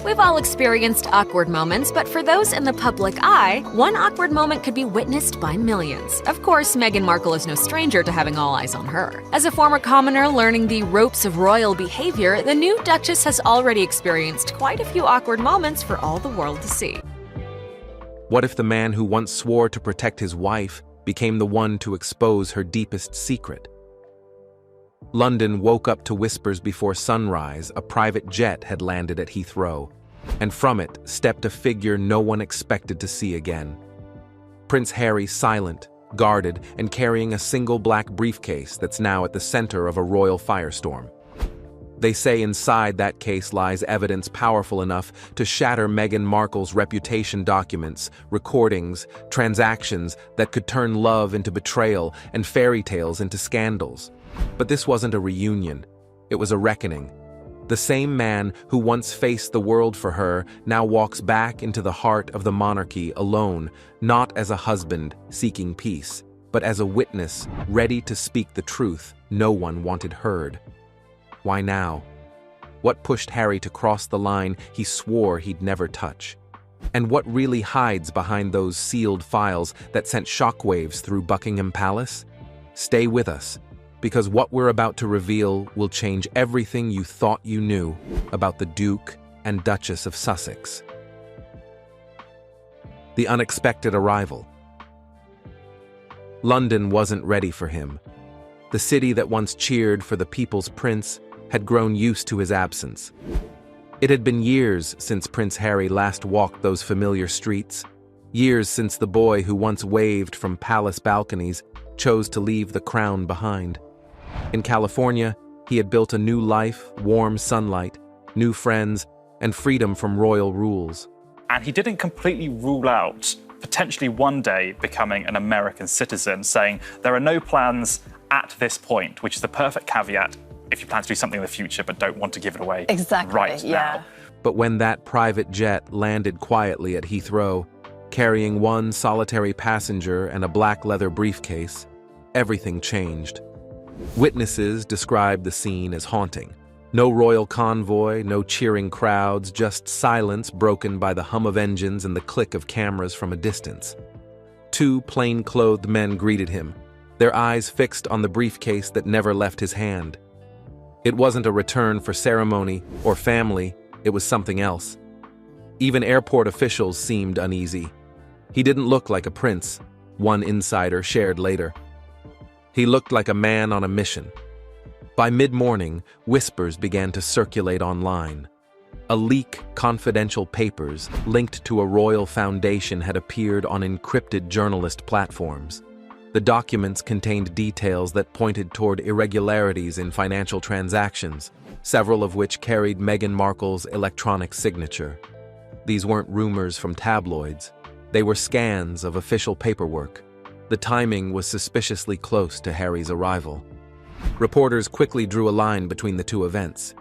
We've all experienced awkward moments, but for those in the public eye, one awkward moment could be witnessed by millions. Of course, Meghan Markle is no stranger to having all eyes on her. As a former commoner learning the ropes of royal behavior, the new Duchess has already experienced quite a few awkward moments for all the world to see. What if the man who once swore to protect his wife became the one to expose her deepest secret? London woke up to whispers before sunrise. A private jet had landed at Heathrow, and from it stepped a figure no one expected to see again. Prince Harry, silent, guarded, and carrying a single black briefcase that's now at the center of a royal firestorm. They say inside that case lies evidence powerful enough to shatter Meghan Markle's reputation: documents, recordings, transactions that could turn love into betrayal and fairy tales into scandals. But this wasn't a reunion. It was a reckoning. The same man who once faced the world for her now walks back into the heart of the monarchy alone, not as a husband seeking peace, but as a witness ready to speak the truth no one wanted heard. Why now? What pushed Harry to cross the line he swore he'd never touch? And what really hides behind those sealed files that sent shockwaves through Buckingham Palace? Stay with us, because what we're about to reveal will change everything you thought you knew about the Duke and Duchess of Sussex. The unexpected arrival. London wasn't ready for him. The city that once cheered for the people's prince had grown used to his absence. It had been years since Prince Harry last walked those familiar streets, years since the boy who once waved from palace balconies chose to leave the crown behind. In California, he had built a new life: warm sunlight, new friends, and freedom from royal rules. And he didn't completely rule out potentially one day becoming an American citizen, saying there are no plans at this point, which is the perfect caveat if you plan to do something in the future but don't want to give it away right now. But when that private jet landed quietly at Heathrow, carrying one solitary passenger and a black leather briefcase, everything changed. Witnesses described the scene as haunting. No royal convoy, no cheering crowds, just silence broken by the hum of engines and the click of cameras from a distance. Two plain-clothed men greeted him, their eyes fixed on the briefcase that never left his hand. It wasn't a return for ceremony or family, it was something else. Even airport officials seemed uneasy. He didn't look like a prince, one insider shared later. He looked like a man on a mission. By mid-morning, whispers began to circulate online. A leak: confidential papers linked to a royal foundation had appeared on encrypted journalist platforms. The documents contained details that pointed toward irregularities in financial transactions, several of which carried Meghan Markle's electronic signature. These weren't rumors from tabloids. They were scans of official paperwork. The timing was suspiciously close to Harry's arrival. Reporters quickly drew a line between the two events.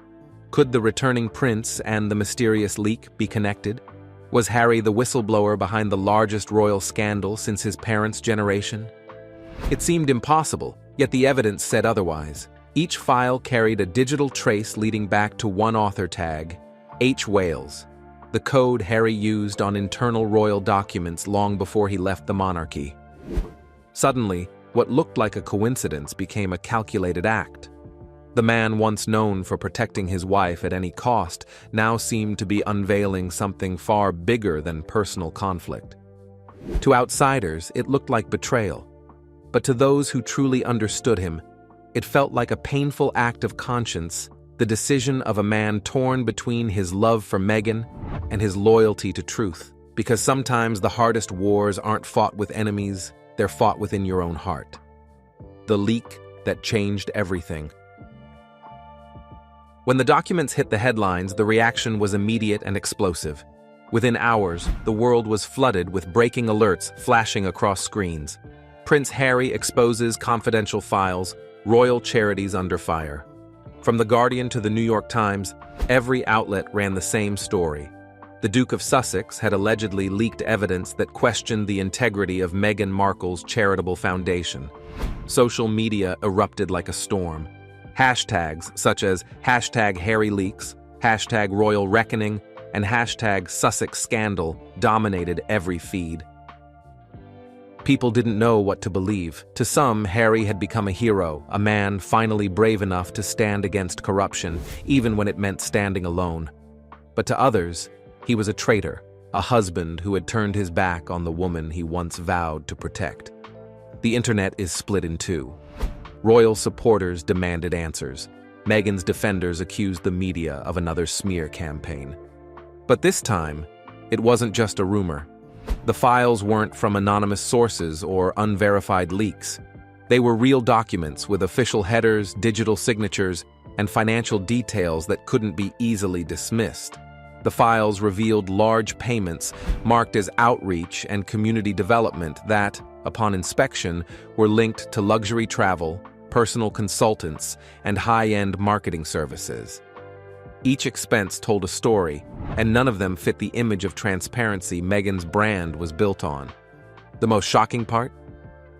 Could the returning prince and the mysterious leak be connected? Was Harry the whistleblower behind the largest royal scandal since his parents' generation? It seemed impossible, yet the evidence said otherwise. Each file carried a digital trace leading back to one author tag, H. Wales, the code Harry used on internal royal documents long before he left the monarchy. Suddenly, what looked like a coincidence became a calculated act. The man once known for protecting his wife at any cost now seemed to be unveiling something far bigger than personal conflict. To outsiders, it looked like betrayal. But to those who truly understood him, it felt like a painful act of conscience, the decision of a man torn between his love for Meghan and his loyalty to truth. Because sometimes the hardest wars aren't fought with enemies, they're fought within your own heart. The leak that changed everything. When the documents hit the headlines, the reaction was immediate and explosive. Within hours, the world was flooded with breaking alerts flashing across screens. Prince Harry exposes confidential files, royal charities under fire. From The Guardian to The New York Times, every outlet ran the same story. The Duke of Sussex had allegedly leaked evidence that questioned the integrity of Meghan Markle's charitable foundation. Social media erupted like a storm. Hashtags such as #HarryLeaks, #RoyalReckoning, and hashtag Sussex scandal dominated every feed. People didn't know what to believe. To some, Harry had become a hero, a man finally brave enough to stand against corruption, even when it meant standing alone. But to others, he was a traitor, a husband who had turned his back on the woman he once vowed to protect. The internet is split in two. Royal supporters demanded answers. Meghan's defenders accused the media of another smear campaign. But this time, it wasn't just a rumor. The files weren't from anonymous sources or unverified leaks. They were real documents with official headers, digital signatures, and financial details that couldn't be easily dismissed. The files revealed large payments marked as outreach and community development that, upon inspection, were linked to luxury travel, personal consultants, and high-end marketing services. Each expense told a story, and none of them fit the image of transparency Meghan's brand was built on. The most shocking part?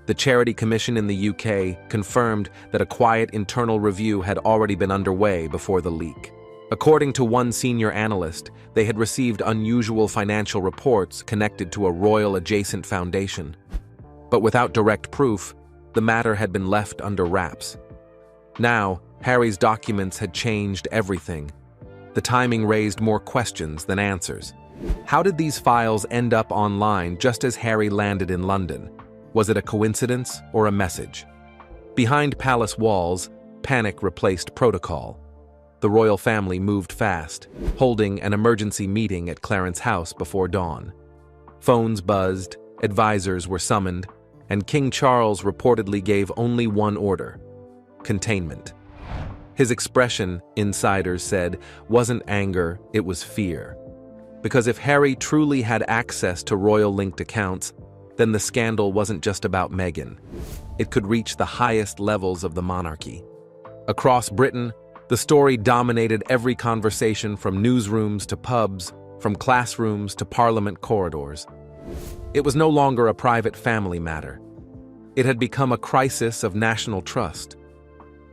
The Charity Commission in the UK confirmed that a quiet internal review had already been underway before the leak. According to one senior analyst, they had received unusual financial reports connected to a royal-adjacent foundation. But without direct proof, the matter had been left under wraps. Now, Harry's documents had changed everything. The timing raised more questions than answers. How did these files end up online just as Harry landed in London? Was it a coincidence or a message? Behind palace walls, panic replaced protocol. The royal family moved fast, holding an emergency meeting at Clarence House before dawn. Phones buzzed, advisors were summoned, and King Charles reportedly gave only one order: containment. His expression, insiders said, wasn't anger, it was fear. Because if Harry truly had access to royal-linked accounts, then the scandal wasn't just about Meghan. It could reach the highest levels of the monarchy. Across Britain, the story dominated every conversation from newsrooms to pubs, from classrooms to parliament corridors. It was no longer a private family matter. It had become a crisis of national trust.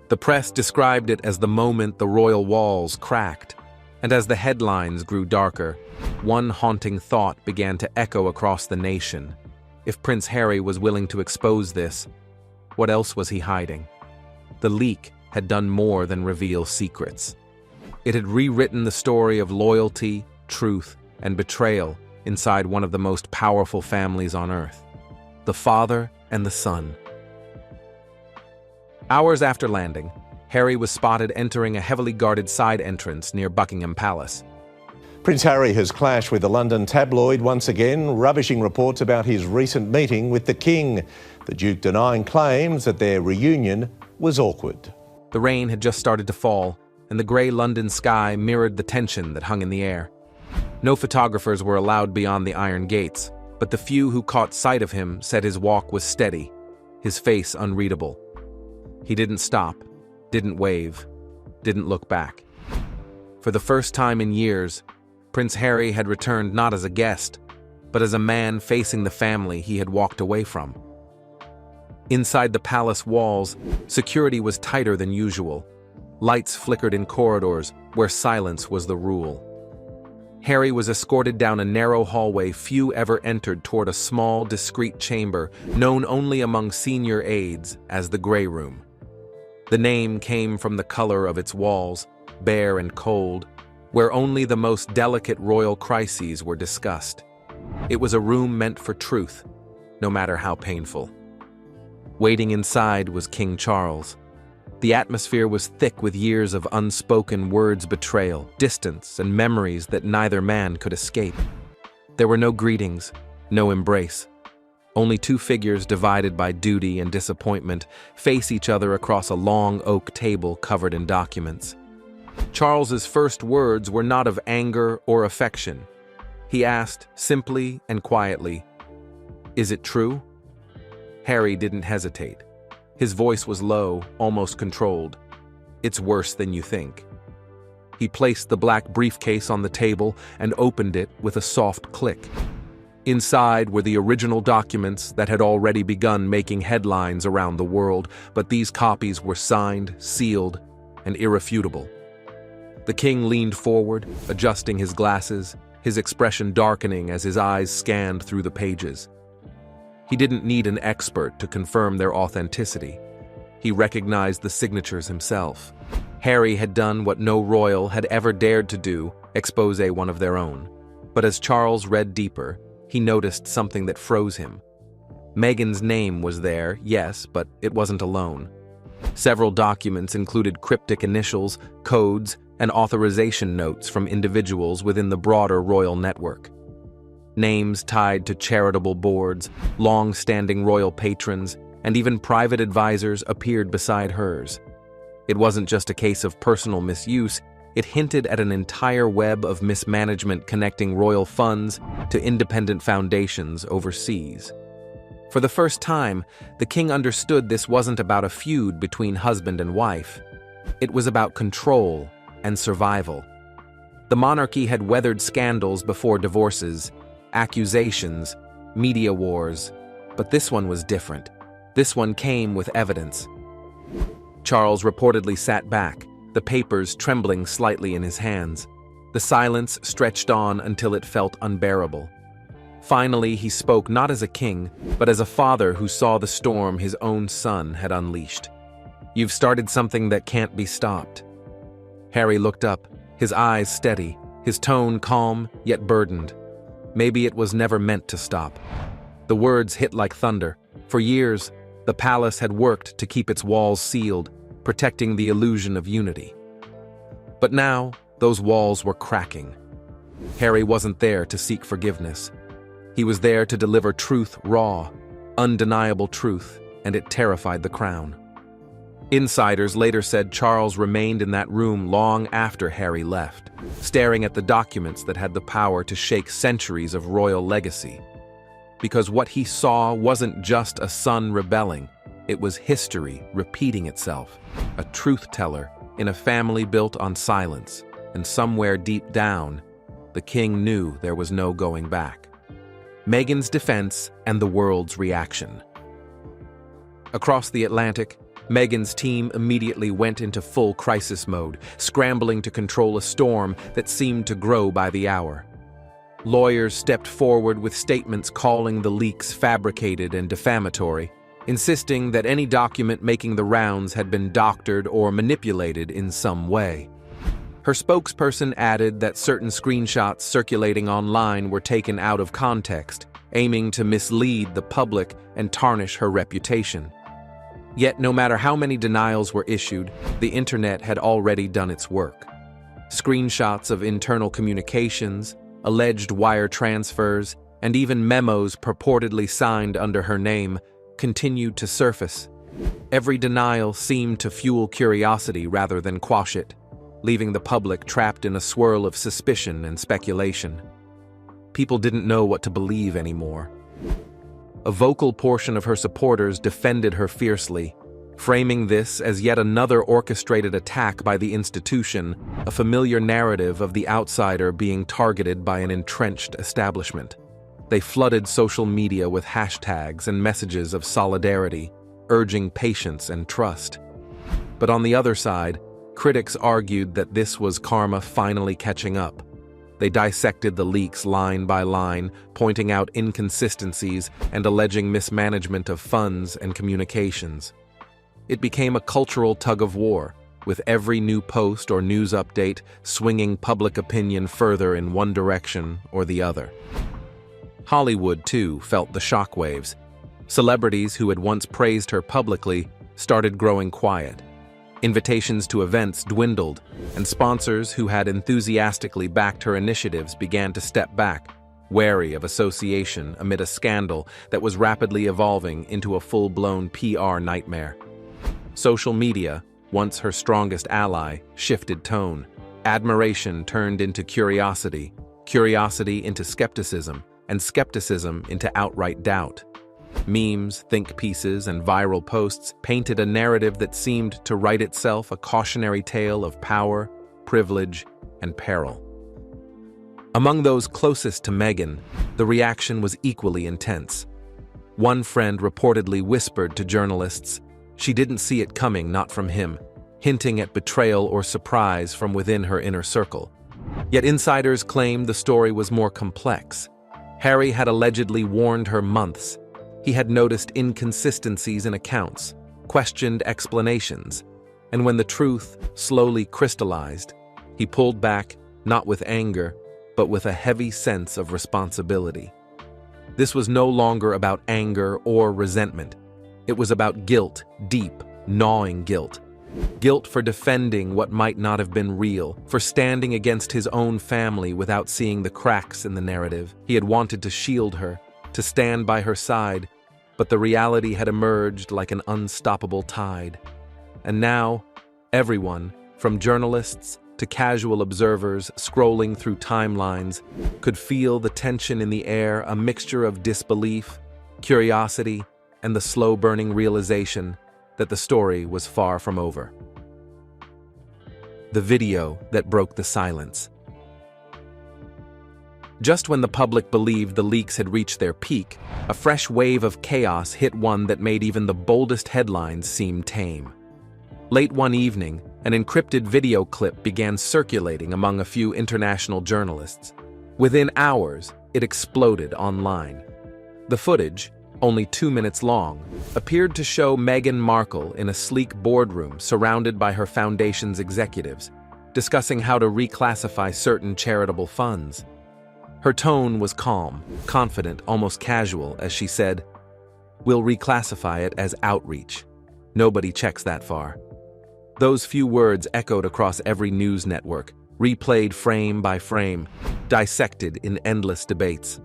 The press described it as the moment the royal walls cracked, and as the headlines grew darker, one haunting thought began to echo across the nation. If Prince Harry was willing to expose this, what else was he hiding? The leak had done more than reveal secrets. It had rewritten the story of loyalty, truth, and betrayal inside one of the most powerful families on earth: the father and the son. Hours after landing, Harry was spotted entering a heavily guarded side entrance near Buckingham Palace. Prince Harry has clashed with the London tabloid once again, rubbishing reports about his recent meeting with the King. The Duke denying claims that their reunion was awkward. The rain had just started to fall, and the grey London sky mirrored the tension that hung in the air. No photographers were allowed beyond the iron gates, but the few who caught sight of him said his walk was steady, his face unreadable. He didn't stop, didn't wave, didn't look back. For the first time in years, Prince Harry had returned not as a guest, but as a man facing the family he had walked away from. Inside the palace walls, security was tighter than usual. Lights flickered in corridors where silence was the rule. Harry was escorted down a narrow hallway few ever entered toward a small, discreet chamber known only among senior aides as the Grey Room. The name came from the color of its walls, bare and cold, where only the most delicate royal crises were discussed. It was a room meant for truth, no matter how painful. Waiting inside was King Charles. The atmosphere was thick with years of unspoken words, betrayal, distance, and memories that neither man could escape. There were no greetings, no embrace. Only two figures divided by duty and disappointment face each other across a long oak table covered in documents. Charles's first words were not of anger or affection. He asked, simply and quietly, "Is it true?" Harry didn't hesitate. His voice was low, almost controlled. "It's worse than you think." He placed the black briefcase on the table and opened it with a soft click. Inside were the original documents that had already begun making headlines around the world, but these copies were signed, sealed, and irrefutable. The king leaned forward, adjusting his glasses, his expression darkening as his eyes scanned through the pages. He didn't need an expert to confirm their authenticity. He recognized the signatures himself. Harry had done what no royal had ever dared to do, expose one of their own. But as Charles read deeper, he noticed something that froze him. Meghan's name was there, yes, but it wasn't alone. Several documents included cryptic initials, codes, and authorization notes from individuals within the broader royal network. Names tied to charitable boards, long-standing royal patrons, and even private advisors appeared beside hers. It wasn't just a case of personal misuse, it hinted at an entire web of mismanagement connecting royal funds to independent foundations overseas. For the first time, the king understood this wasn't about a feud between husband and wife. It was about control and survival. The monarchy had weathered scandals before divorces, accusations, media wars, but this one was different. This one came with evidence. Charles reportedly sat back, the papers trembling slightly in his hands. The silence stretched on until it felt unbearable. Finally, he spoke not as a king, but as a father who saw the storm his own son had unleashed. "You've started something that can't be stopped." Harry looked up, his eyes steady, his tone calm yet burdened. Maybe it was never meant to stop. The words hit like thunder. For years, the palace had worked to keep its walls sealed, protecting the illusion of unity. But now, those walls were cracking. Harry wasn't there to seek forgiveness. He was there to deliver truth raw, undeniable truth, and it terrified the crown. Insiders later said Charles remained in that room long after Harry left, staring at the documents that had the power to shake centuries of royal legacy. Because what he saw wasn't just a son rebelling, it was history repeating itself, a truth teller in a family built on silence, and somewhere deep down, the king knew there was no going back. Meghan's defense and the world's reaction. Across the Atlantic, Meghan's team immediately went into full crisis mode, scrambling to control a storm that seemed to grow by the hour. Lawyers stepped forward with statements calling the leaks fabricated and defamatory, insisting that any document making the rounds had been doctored or manipulated in some way. Her spokesperson added that certain screenshots circulating online were taken out of context, aiming to mislead the public and tarnish her reputation. Yet, no matter how many denials were issued, the internet had already done its work. Screenshots of internal communications, alleged wire transfers, and even memos purportedly signed under her name continued to surface. Every denial seemed to fuel curiosity rather than quash it, leaving the public trapped in a swirl of suspicion and speculation. People didn't know what to believe anymore. A vocal portion of her supporters defended her fiercely, framing this as yet another orchestrated attack by the institution, a familiar narrative of the outsider being targeted by an entrenched establishment. They flooded social media with hashtags and messages of solidarity, urging patience and trust. But on the other side, critics argued that this was karma finally catching up. They dissected the leaks line by line, pointing out inconsistencies and alleging mismanagement of funds and communications. It became a cultural tug-of-war, with every new post or news update swinging public opinion further in one direction or the other. Hollywood, too, felt the shockwaves. Celebrities who had once praised her publicly started growing quiet. Invitations to events dwindled, and sponsors who had enthusiastically backed her initiatives began to step back, wary of association amid a scandal that was rapidly evolving into a full-blown PR nightmare. Social media, once her strongest ally, shifted tone. Admiration turned into curiosity, curiosity into skepticism, and skepticism into outright doubt. Memes, think pieces, and viral posts painted a narrative that seemed to write itself a cautionary tale of power, privilege, and peril. Among those closest to Meghan, the reaction was equally intense. One friend reportedly whispered to journalists, "She didn't see it coming, not from him. hinting at betrayal or surprise from within her inner circle. Yet insiders claimed the story was more complex. Harry had allegedly warned her months. He had noticed inconsistencies in accounts, questioned explanations, and when the truth slowly crystallized, he pulled back, not with anger, but with a heavy sense of responsibility. This was no longer about anger or resentment. It was about guilt, deep, gnawing guilt. Guilt for defending what might not have been real, for standing against his own family without seeing the cracks in the narrative. He had wanted to shield her, to stand by her side, but the reality had emerged like an unstoppable tide. And now, everyone, from journalists to casual observers scrolling through timelines, could feel the tension in the air, a mixture of disbelief, curiosity, and the slow-burning realization that the story was far from over. The video that broke the silence. Just when the public believed the leaks had reached their peak, a fresh wave of chaos hit one that made even the boldest headlines seem tame. Late one evening, an encrypted video clip began circulating among a few international journalists. Within hours, it exploded online. The footage, only 2 minutes long, appeared to show Meghan Markle in a sleek boardroom surrounded by her foundation's executives, discussing how to reclassify certain charitable funds. Her tone was calm, confident, almost casual, as she said, "We'll reclassify it as outreach. Nobody checks that far." Those few words echoed across every news network, replayed frame by frame, dissected in endless debates.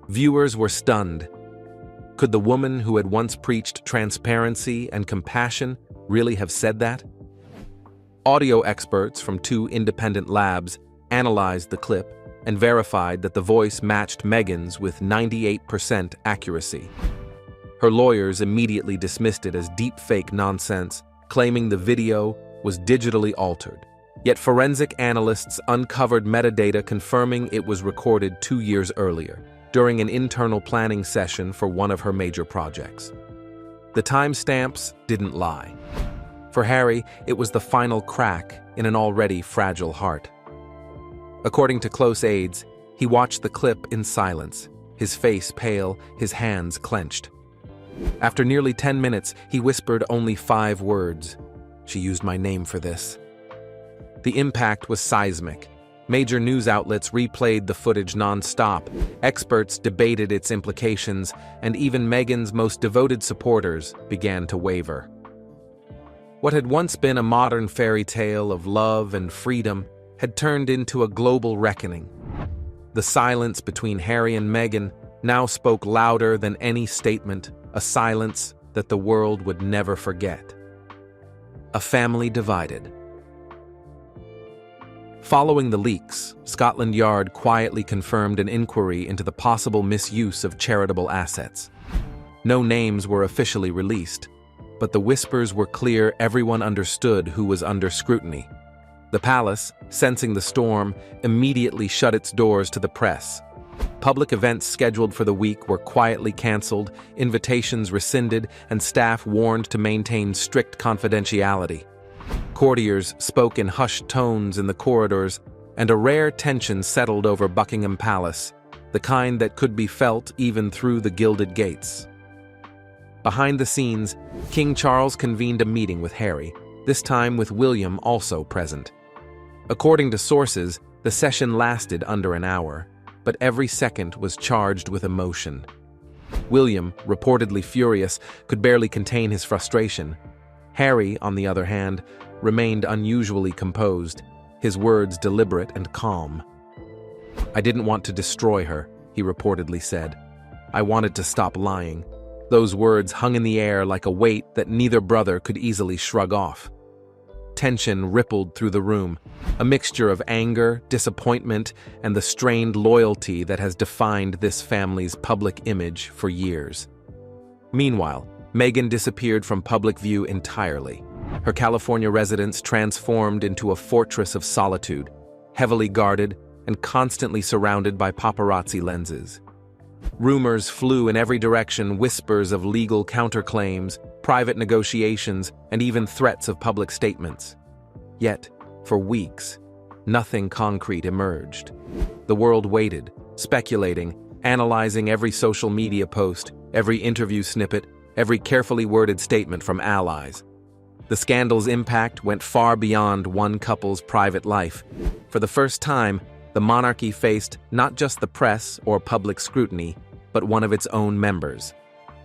Viewers were stunned. Could the woman who had once preached transparency and compassion really have said that? Audio experts from 2 independent labs analyzed the clip and verified that the voice matched Meghan's with 98% accuracy. Her lawyers immediately dismissed it as deepfake nonsense, claiming the video was digitally altered. Yet forensic analysts uncovered metadata confirming it was recorded 2 years earlier, during an internal planning session for one of her major projects. The timestamps didn't lie. For Harry, it was the final crack in an already fragile heart. According to close aides, he watched the clip in silence, his face pale, his hands clenched. After nearly 10 minutes, he whispered only 5 words. "She used my name for this." The impact was seismic. Major news outlets replayed the footage non-stop, experts debated its implications, and even Meghan's most devoted supporters began to waver. What had once been a modern fairy tale of love and freedom had turned into a global reckoning. The silence between Harry and Meghan now spoke louder than any statement, a silence that the world would never forget. A family divided. Following the leaks, Scotland Yard quietly confirmed an inquiry into the possible misuse of charitable assets. No names were officially released, but the whispers were clear. Everyone understood who was under scrutiny. The palace, sensing the storm, immediately shut its doors to the press. Public events scheduled for the week were quietly cancelled, invitations rescinded, and staff warned to maintain strict confidentiality. Courtiers spoke in hushed tones in the corridors, and a rare tension settled over Buckingham Palace, the kind that could be felt even through the gilded gates. Behind the scenes, King Charles convened a meeting with Harry, this time with William also present. According to sources, the session lasted under an hour, but every second was charged with emotion. William, reportedly furious, could barely contain his frustration. Harry, on the other hand, remained unusually composed, his words deliberate and calm. "I didn't want to destroy her," he reportedly said. "I wanted to stop lying." Those words hung in the air like a weight that neither brother could easily shrug off. Tension rippled through the room, a mixture of anger, disappointment, and the strained loyalty that has defined this family's public image for years. Meanwhile, Meghan disappeared from public view entirely. Her California residence transformed into a fortress of solitude, heavily guarded and constantly surrounded by paparazzi lenses. Rumors flew in every direction, whispers of legal counterclaims, private negotiations, and even threats of public statements. Yet, for weeks, nothing concrete emerged. The world waited, speculating, analyzing every social media post, every interview snippet, every carefully worded statement from allies. The scandal's impact went far beyond one couple's private life. For the first time, the monarchy faced not just the press or public scrutiny, but one of its own members.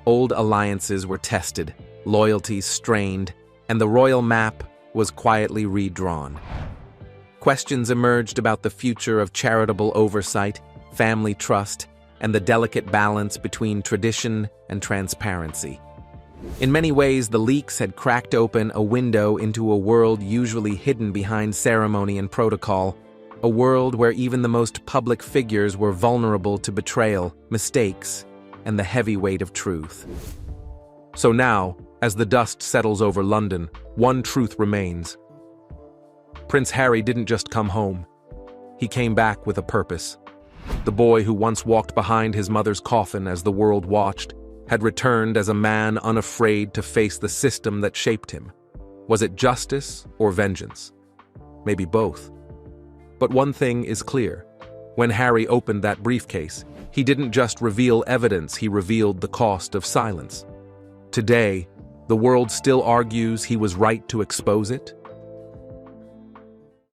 Old alliances were tested, loyalties strained, and the royal map was quietly redrawn. Questions emerged about the future of charitable oversight, family trust, and the delicate balance between tradition and transparency. In many ways, the leaks had cracked open a window into a world usually hidden behind ceremony and protocol, a world where even the most public figures were vulnerable to betrayal, mistakes, and the heavy weight of truth. So now, as the dust settles over London, one truth remains. Prince Harry didn't just come home. He came back with a purpose. The boy who once walked behind his mother's coffin as the world watched had returned as a man unafraid to face the system that shaped him. Was it justice or vengeance? Maybe both. But one thing is clear. When Harry opened that briefcase, he didn't just reveal evidence, he revealed the cost of silence. Today, the world still argues he was right to expose it,